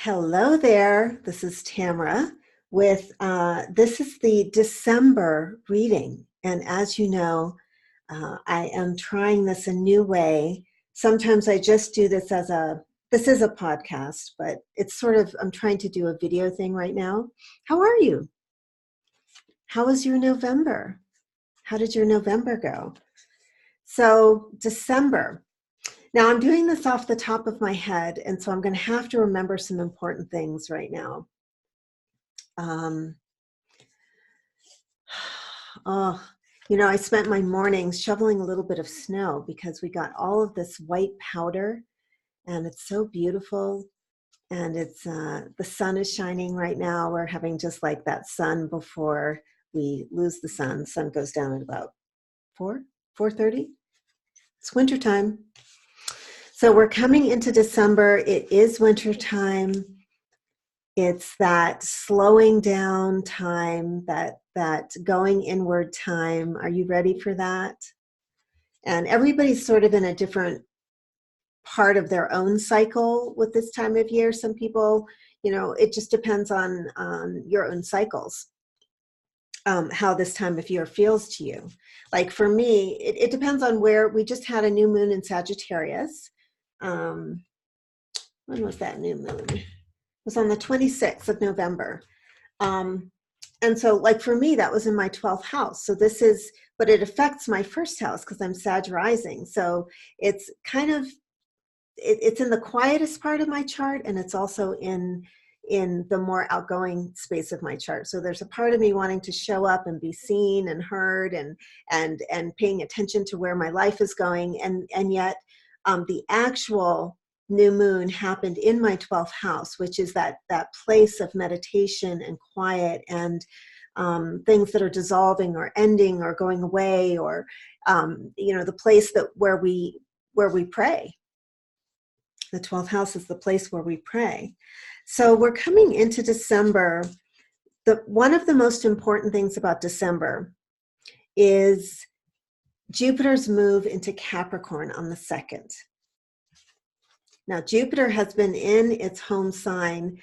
Hello there. This is Tamara with this is the December reading. And as you know, I am trying this a new way. Sometimes I just do this this is a podcast, but it's sort of, I'm trying to do a video thing right now. How are you? How was your November? How did your November go? So, December. Now, I'm doing this off the top of my head, and so I'm going to have to remember some important things right now. Um, oh, I spent my mornings shoveling a little bit of snow because we got all of this white powder, and it's so beautiful. And it's the sun is shining right now. We're having just like that sun before we lose the sun. The sun goes down at about 4:30. It's wintertime. So we're coming into December. It is wintertime. It's that slowing down time, that going inward time. Are you ready for that? And everybody's sort of in a different part of their own cycle with this time of year. Some people, it just depends on your own cycles, how this time of year feels to you. Like for me, it depends on where. We just had a new moon in Sagittarius. When was that new moon? It was on the 26th of November. And so like for me, that was in my 12th house. So but it affects my first house because I'm Sag rising. So it's kind of, it's in the quietest part of my chart, and it's also in the more outgoing space of my chart. So there's a part of me wanting to show up and be seen and heard and paying attention to where my life is going. And yet the actual new moon happened in my 12th house, which is that place of meditation and quiet and things that are dissolving or ending or going away, or the place where we pray. The 12th house is the place where we pray. So we're coming into December. One of the most important things about December is Jupiter's move into Capricorn on the 2nd. Now, Jupiter has been in its home sign,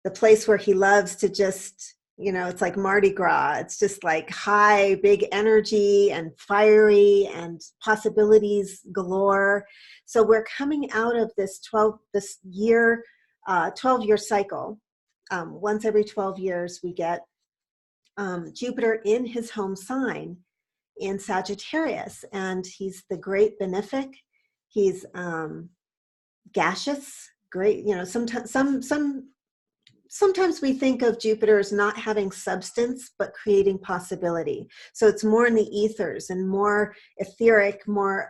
the place where he loves to just, it's like Mardi Gras. It's just like high, big energy and fiery and possibilities galore. So we're coming out of this 12-year cycle. Once every 12 years, we get Jupiter in his home sign in Sagittarius, and he's the great benefic. He's gaseous, great. Sometimes we think of Jupiter as not having substance, but creating possibility. So it's more in the ethers and more etheric, more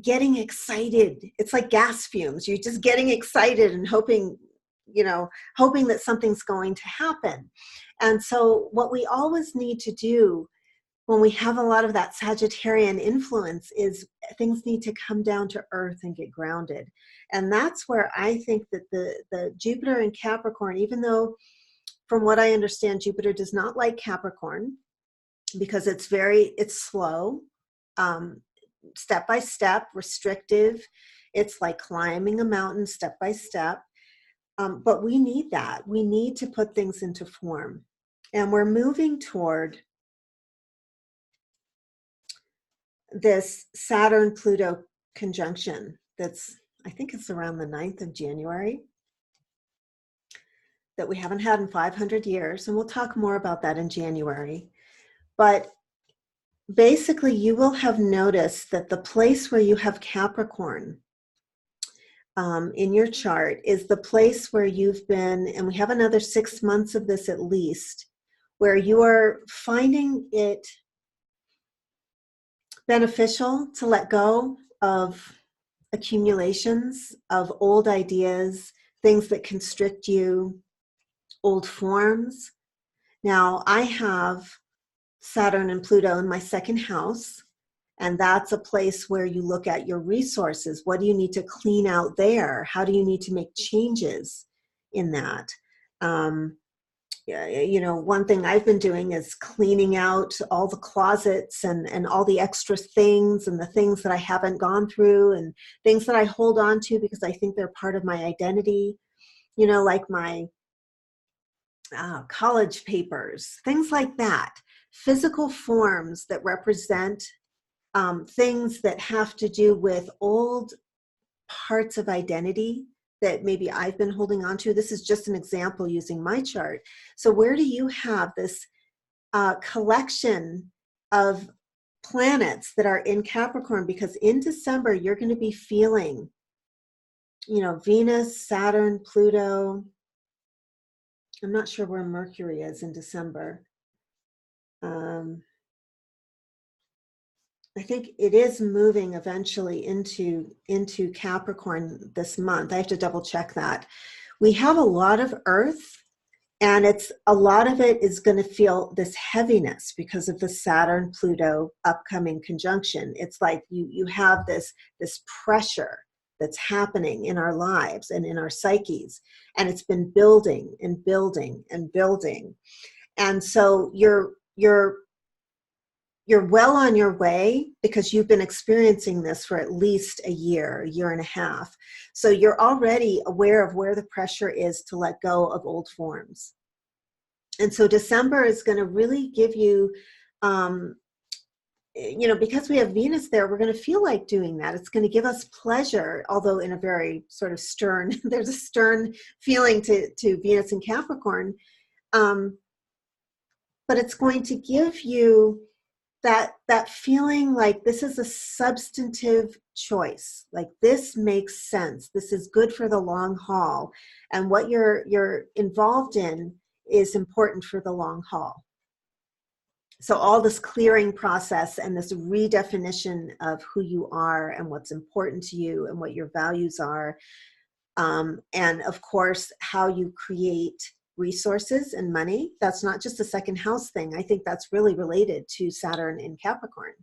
getting excited. It's like gas fumes. You're just getting excited and hoping that something's going to happen. And so what we always need to do when we have a lot of that Sagittarian influence is things need to come down to earth and get grounded. And that's where I think that the Jupiter in Capricorn, even though from what I understand, Jupiter does not like Capricorn because it's slow, step by step, restrictive. It's like climbing a mountain step by step. But we need that. We need to put things into form. And we're moving toward this Saturn-Pluto conjunction I think it's around the 9th of January, that we haven't had in 500 years. And we'll talk more about that in January. But basically, you will have noticed that the place where you have Capricorn in your chart is the place where you've been, and we have another 6 months of this at least, where you are finding it beneficial to let go of accumulations of old ideas, things that constrict you, old forms. Now, I have Saturn and Pluto in my 2nd house, and that's a place where you look at your resources. What do you need to clean out there? How do you need to make changes in that? you know, one thing I've been doing is cleaning out all the closets and all the extra things and the things that I haven't gone through and things that I hold on to because I think they're part of my identity, you know, like my college papers, things like that. Physical forms that represent things that have to do with old parts of identity that maybe I've been holding on to. This is just an example using my chart. So where do you have this collection of planets that are in Capricorn? Because in December, you're going to be feeling, you know, Venus, Saturn, Pluto. I'm not sure where Mercury is in December. I think it is moving eventually into Capricorn this month. I have to double check that. We have a lot of Earth, and it's a lot of it is going to feel this heaviness because of the Saturn Pluto upcoming conjunction. It's like you have this pressure that's happening in our lives and in our psyches, and it's been building and building and building. And so you're well on your way because you've been experiencing this for at least a year and a half. So you're already aware of where the pressure is to let go of old forms. And so December is going to really give you, you know, because we have Venus there, we're going to feel like doing that. It's going to give us pleasure, although in a very sort of stern, there's a stern feeling to Venus and Capricorn. But it's going to give you that feeling like this is a substantive choice, like this makes sense, this is good for the long haul, and what you're involved in is important for the long haul. So all this clearing process and this redefinition of who you are and what's important to you and what your values are, and of course how you create resources and money. That's not just a second house thing. I think that's really related to Saturn in Capricorn.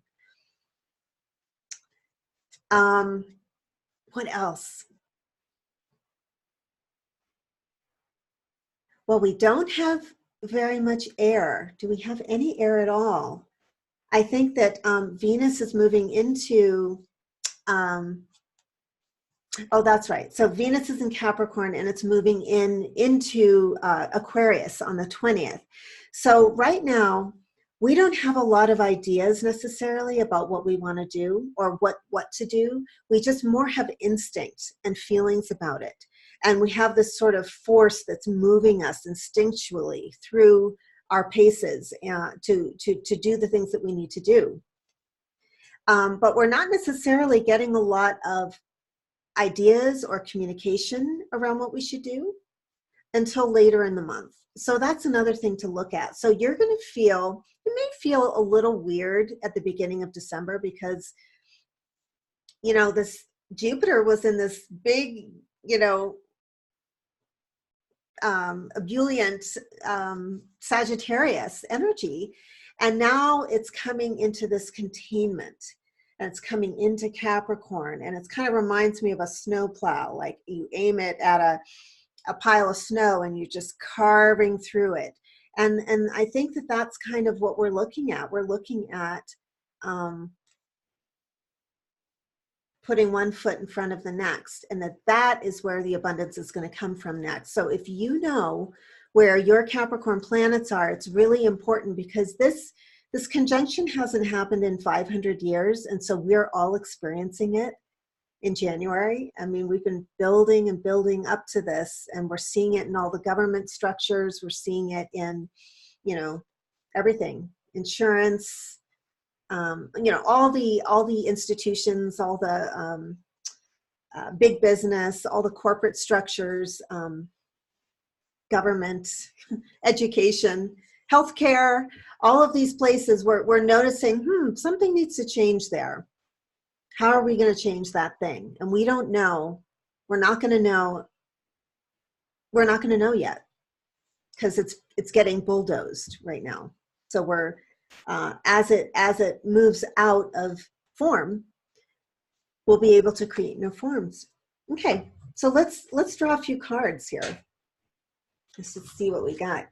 What else? Well, we don't have very much air. Do we have any air at all? I think that Venus is moving into oh, that's right. So Venus is in Capricorn and it's moving into Aquarius on the 20th. So right now, we don't have a lot of ideas necessarily about what we want to do or what to do. We just more have instinct and feelings about it. And we have this sort of force that's moving us instinctually through our paces to do the things that we need to do. But we're not necessarily getting a lot of ideas or communication around what we should do until later in the month. So that's another thing to look at. So you're going to feel, you may feel a little weird at the beginning of December because, you know, this Jupiter was in this big, you know, ebullient Sagittarius energy. And now it's coming into this containment. And it's coming into Capricorn, and it kind of reminds me of a snowplow. Like you aim it at a pile of snow, and you're just carving through it. And I think that that's kind of what we're looking at. We're looking at putting one foot in front of the next, and that is where the abundance is going to come from next. So if you know where your Capricorn planets are, it's really important because this conjunction hasn't happened in 500 years, and so we're all experiencing it in January. I mean, we've been building and building up to this, and we're seeing it in all the government structures. We're seeing it in, you know, everything, insurance, you know, all the institutions, all the big business, all the corporate structures, government, education, healthcare, all of these places where we're noticing, something needs to change there. How are we going to change that thing? And we don't know. We're not going to know. We're not going to know yet because it's getting bulldozed right now. So we're as it moves out of form, we'll be able to create new forms. Okay, so let's draw a few cards here just to see what we got.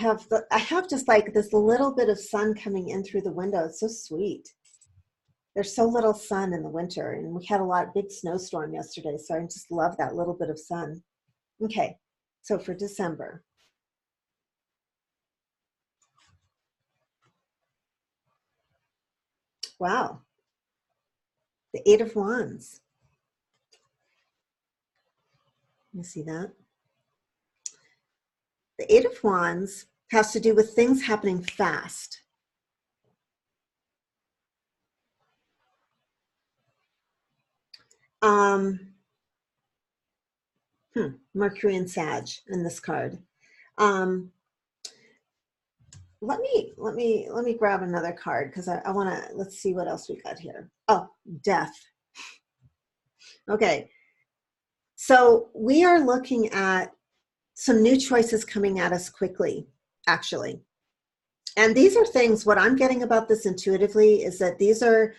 I have just like this little bit of sun coming in through the window. It's so sweet. There's so little sun in the winter, and we had a big snowstorm yesterday, so I just love that little bit of sun. Okay, so for December. Wow, the Eight of Wands. You see that? The Eight of Wands has to do with things happening fast. Mercury and Sag in this card. Let me grab another card because I want to, let's see what else we got here. Oh, death. Okay. So we are looking at some new choices coming at us quickly, actually. And these are things, what I'm getting about this intuitively is that these are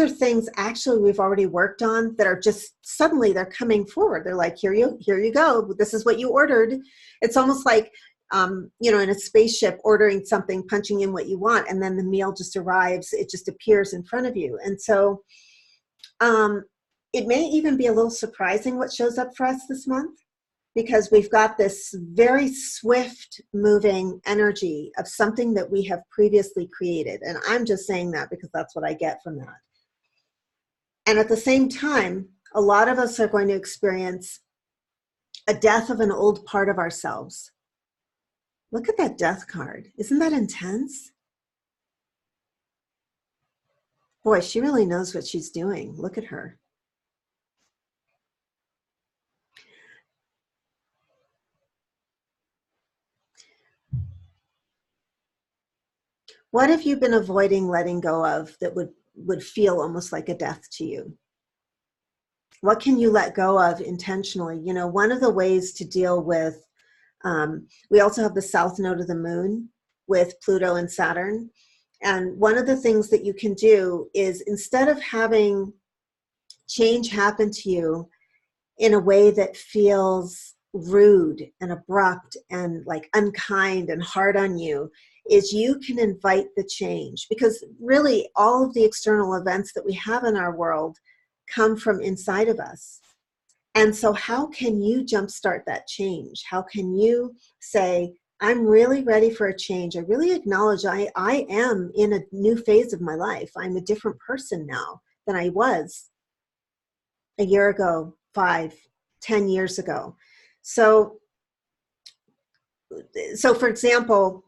things actually we've already worked on that are just suddenly they're coming forward. They're like, here you go. This is what you ordered. It's almost like, in a spaceship ordering something, punching in what you want, and then the meal just arrives. It just appears in front of you. And so it may even be a little surprising what shows up for us this month, because we've got this very swift moving energy of something that we have previously created. And I'm just saying that because that's what I get from that. And at the same time, a lot of us are going to experience a death of an old part of ourselves. Look at that death card. Isn't that intense? Boy, she really knows what she's doing. Look at her. What have you been avoiding letting go of that would feel almost like a death to you? What can you let go of intentionally? One of the ways to deal with, we also have the south node of the moon with Pluto and Saturn. And one of the things that you can do is, instead of having change happen to you in a way that feels rude and abrupt and like unkind and hard on you, is you can invite the change, because really all of the external events that we have in our world come from inside of us. And so how can you jumpstart that change? How can you say, I'm really ready for a change. I really acknowledge I am in a new phase of my life. I'm a different person now than I was a year ago, 5, 10 years ago. So for example,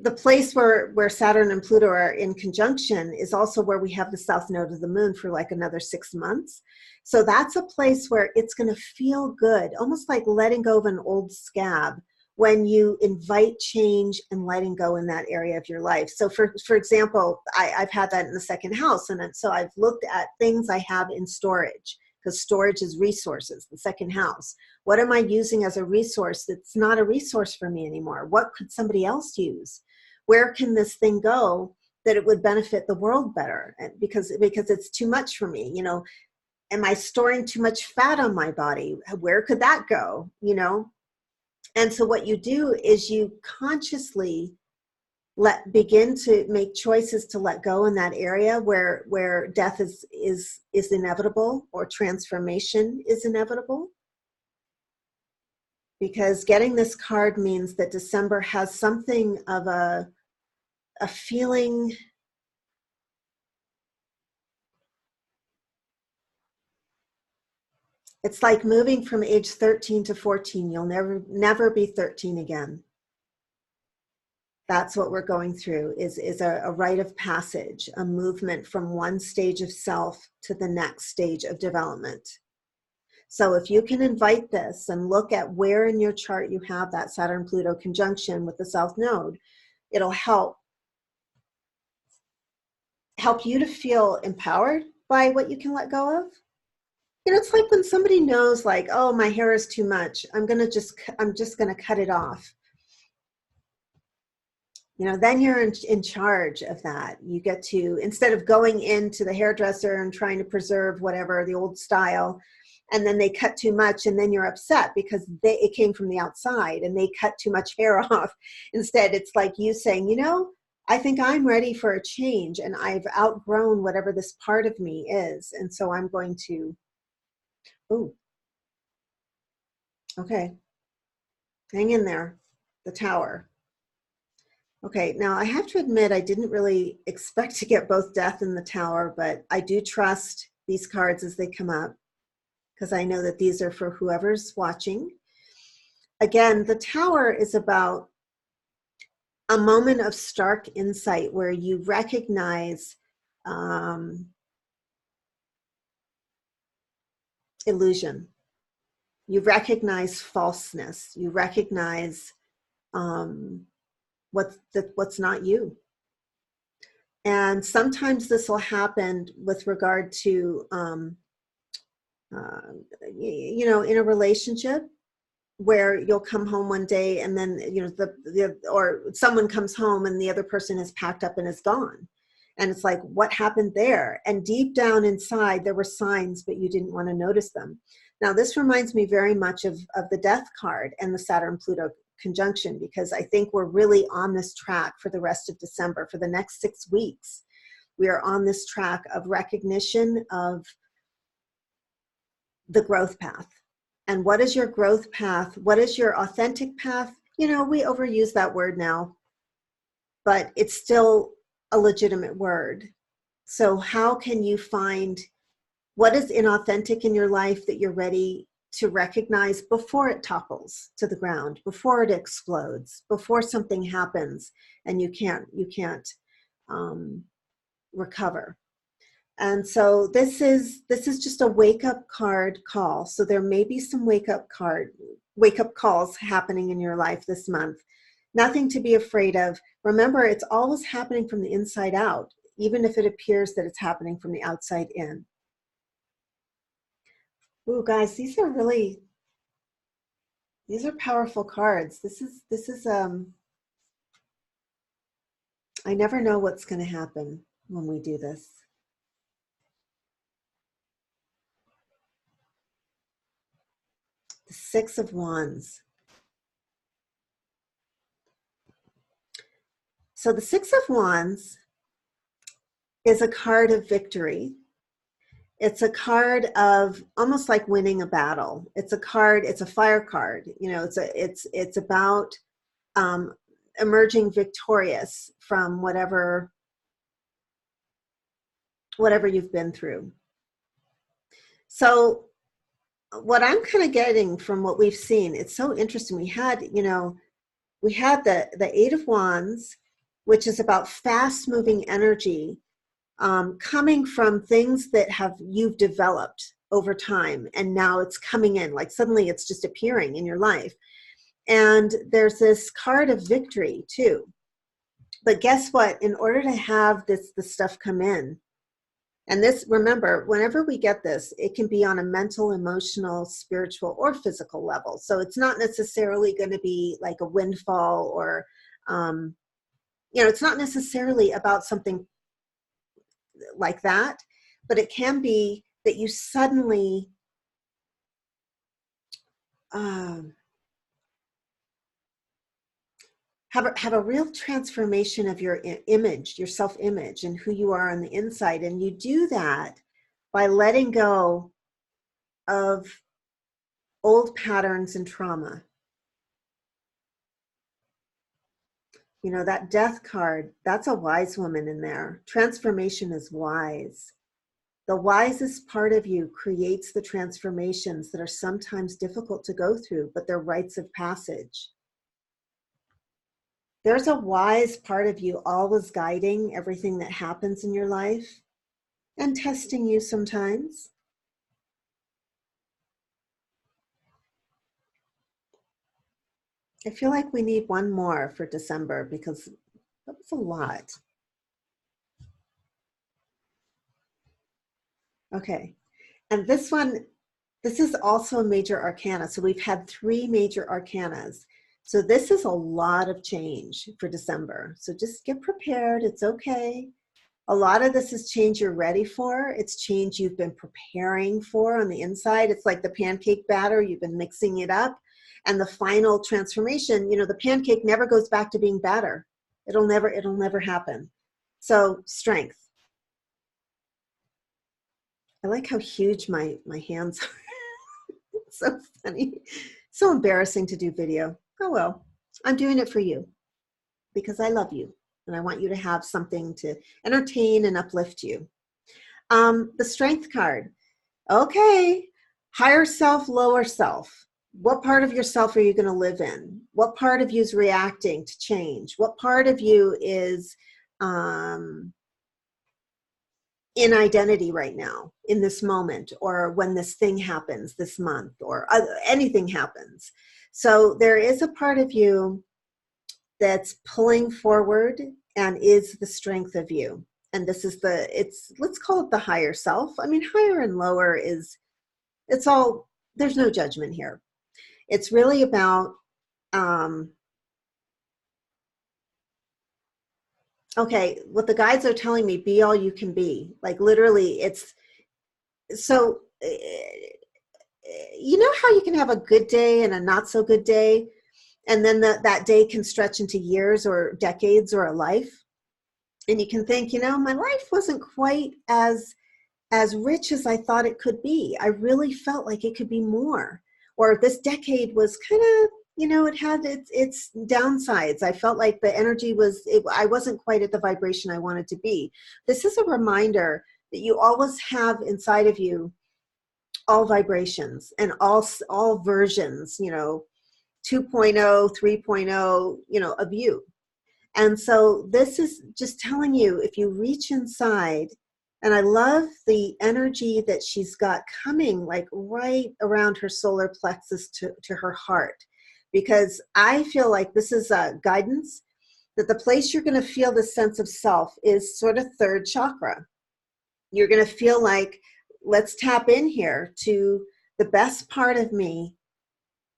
the place where Saturn and Pluto are in conjunction is also where we have the south node of the moon for like another 6 months. So that's a place where it's going to feel good, almost like letting go of an old scab, when you invite change and letting go in that area of your life. So for example, I've had that in the second house. And so I've looked at things I have in storage, because storage is resources, the second house. What am I using as a resource that's not a resource for me anymore? What could somebody else use? Where can this thing go that it would benefit the world better? Because it's too much for me. Am I storing too much fat on my body? Where could that go? And so what you do is you consciously begin to make choices to let go in that area where death is inevitable, or transformation is inevitable. Because getting this card means that December has something of a feeling. It's like moving from age 13 to 14. You'll never be 13 again. That's what we're going through, is a rite of passage, a movement from one stage of self to the next stage of development. So if you can invite this and look at where in your chart you have that Saturn-Pluto conjunction with the South Node, it'll help you to feel empowered by what you can let go of. It's like when somebody knows, like, oh, my hair is too much, I'm just gonna cut it off. Then you're in charge of that. You get to, instead of going into the hairdresser and trying to preserve whatever, the old style, and then they cut too much, and then you're upset because it came from the outside and they cut too much hair off. Instead, it's like you saying, you know, I think I'm ready for a change, and I've outgrown whatever this part of me is. And so I'm going to, oh, okay, hang in there, the Tower. Okay, now I have to admit, I didn't really expect to get both Death and the Tower, but I do trust these cards as they come up, because I know that these are for whoever's watching. Again, the Tower is about a moment of stark insight where you recognize illusion. You recognize falseness. You recognize what's not you. And sometimes this will happen with regard to, you know, in a relationship where you'll come home one day and then, you know, or someone comes home and the other person is packed up and is gone. And it's like, what happened there? And deep down inside, there were signs, but you didn't want to notice them. Now, this reminds me very much of the Death card and the Saturn-Pluto conjunction, because I think we're really on this track for the rest of December. For the next 6 weeks, we are on this track of recognition of the growth path. And what is your growth path? What is your authentic path? You know, we overuse that word now, but it's still a legitimate word. So how can you find what is inauthentic in your life that you're ready to recognize before it topples to the ground, before it explodes, before something happens and you can't recover? And so this is just a wake-up card call. So there may be some wake-up calls happening in your life this month. Nothing to be afraid of. Remember, it's always happening from the inside out, even if it appears that it's happening from the outside in. Ooh, guys, these are powerful cards. This is I never know what's going to happen when we do this. The Six of Wands. So the Six of Wands is a card of victory. It's a card of almost like winning a battle. It's a fire card. You know, it's about emerging victorious from whatever you've been through. So what I'm kind of getting from what we've seen, it's so interesting. We had the Eight of Wands, which is about fast moving energy, coming from things that you've developed over time, and now it's coming in, like suddenly it's just appearing in your life. And there's this card of victory too. But guess what? In order to have the stuff come in, and this, remember, whenever we get this, it can be on a mental, emotional, spiritual, or physical level. So it's not necessarily going to be like a windfall or, it's not necessarily about something like that, but it can be that you suddenly have a real transformation of your image, your self-image, and who you are on the inside. And you do that by letting go of old patterns and trauma. You know, that Death card, that's a wise woman in there. Transformation is wise. The wisest part of you creates the transformations that are sometimes difficult to go through, but they're rites of passage. There's a wise part of you always guiding everything that happens in your life and testing you sometimes. I feel like we need one more for December because that was a lot. Okay, and this is also a major arcana. So we've had 3 major arcanas. So this is a lot of change for December. So just get prepared. It's okay. A lot of this is change you're ready for. It's change you've been preparing for on the inside. It's like the pancake batter, you've been mixing it up. And the final transformation, you know, the pancake never goes back to being batter. It'll never happen. So strength. I like how huge my hands are. It's so funny. So embarrassing to do video. Oh well, I'm doing it for you because I love you and I want you to have something to entertain and uplift you. The strength card. Okay, higher self, lower self. What part of yourself are you going to live in? What part of you is reacting to change? What part of you is in identity right now, in this moment, or when this thing happens this month, or anything happens? So there is a part of you that's pulling forward and is the strength of you. And this is let's call it the higher self. I mean, higher and lower it's all, there's no judgment here. It's really about, okay, what the guides are telling me, be all you can be. Like literally, it's so, you know how you can have a good day and a not so good day, and then that day can stretch into years or decades or a life. And you can think, you know, my life wasn't quite as rich as I thought it could be. I really felt like it could be more. Or this decade was kind of, you know, it had its downsides. I felt like the energy I wasn't quite at the vibration I wanted to be. This is a reminder that you always have inside of you all vibrations and all versions, you know, 2.0, 3.0, you know, of you. And so this is just telling you, if you reach inside, and I love the energy that she's got coming like right around her solar plexus to her heart, because I feel like this is a guidance that the place you're going to feel the sense of self is sort of third chakra. You're going to feel like, let's tap in here to the best part of me.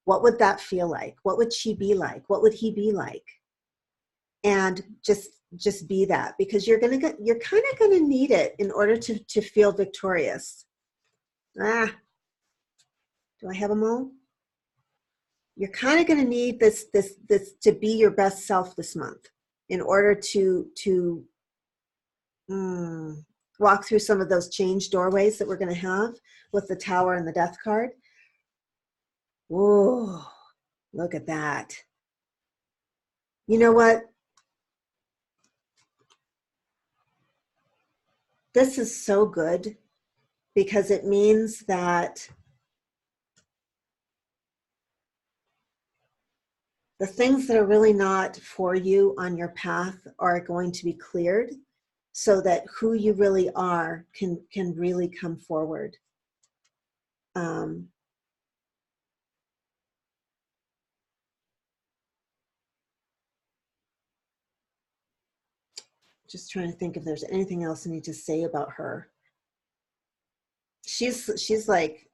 What would that feel like? What would she be like? What would he be like? And just be that, because you're kind of gonna need it in order to feel victorious. Do I have them all? You're kind of gonna need this to be your best self this month in order to walk through some of those change doorways that we're gonna have with the Tower and the Death card. Whoa, look at that. You know what? This is so good because it means that the things that are really not for you on your path are going to be cleared so that who you really are can really come forward. Just trying to think if there's anything else I need to say about her. She's like,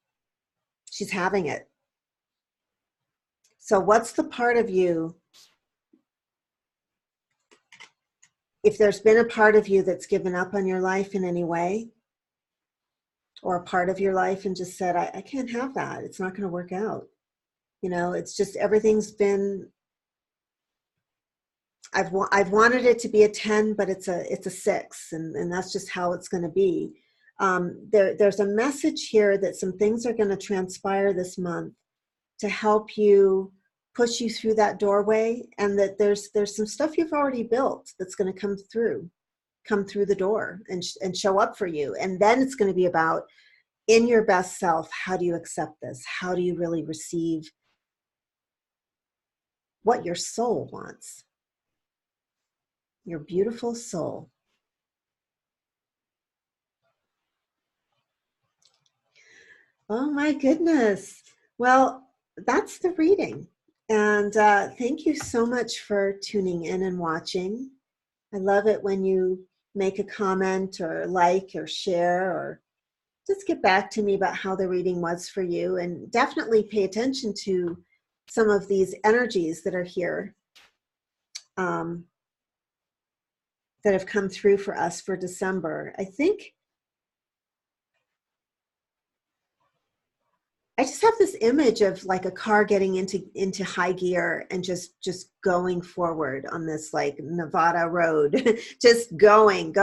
she's having it. So what's the part of you, if there's been a part of you that's given up on your life in any way, or a part of your life and just said, I can't have that. It's not going to work out. You know, it's just, everything's been, I've wanted it to be a 10, but it's a 6, and that's just how it's going to be. There's a message here that some things are going to transpire this month to help you push you through that doorway, and that there's some stuff you've already built that's going to come through the door and show up for you. And then it's going to be about, in your best self, how do you accept this? How do you really receive what your soul wants? Your beautiful soul. Oh my goodness. Well, that's the reading. And thank you so much for tuning in and watching. I love it when you make a comment or like or share, or just get back to me about how the reading was for you. And definitely pay attention to some of these energies that are here. that have come through for us for December. I think I just have this image of like a car getting into high gear and just going forward on this like Nevada road, just going,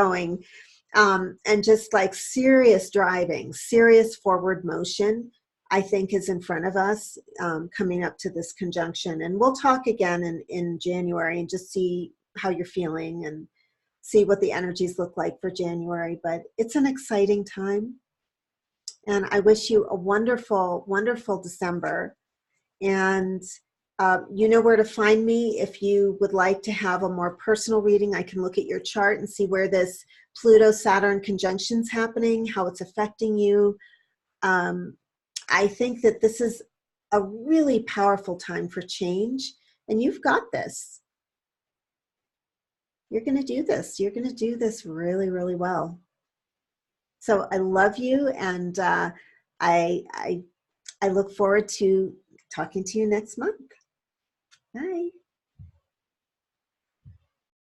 and just like serious driving, serious forward motion, I think is in front of us, coming up to this conjunction. And we'll talk again in January and just see how you're feeling and see what the energies look like for January. But it's an exciting time. And I wish you a wonderful, wonderful December. And you know where to find me if you would like to have a more personal reading. I can look at your chart and see where this Pluto-Saturn conjunction's happening, how it's affecting you. I think that this is a really powerful time for change, and you've got this. You're going to do this. You're going to do this really, really well. So I love you, and I look forward to talking to you next month. Bye.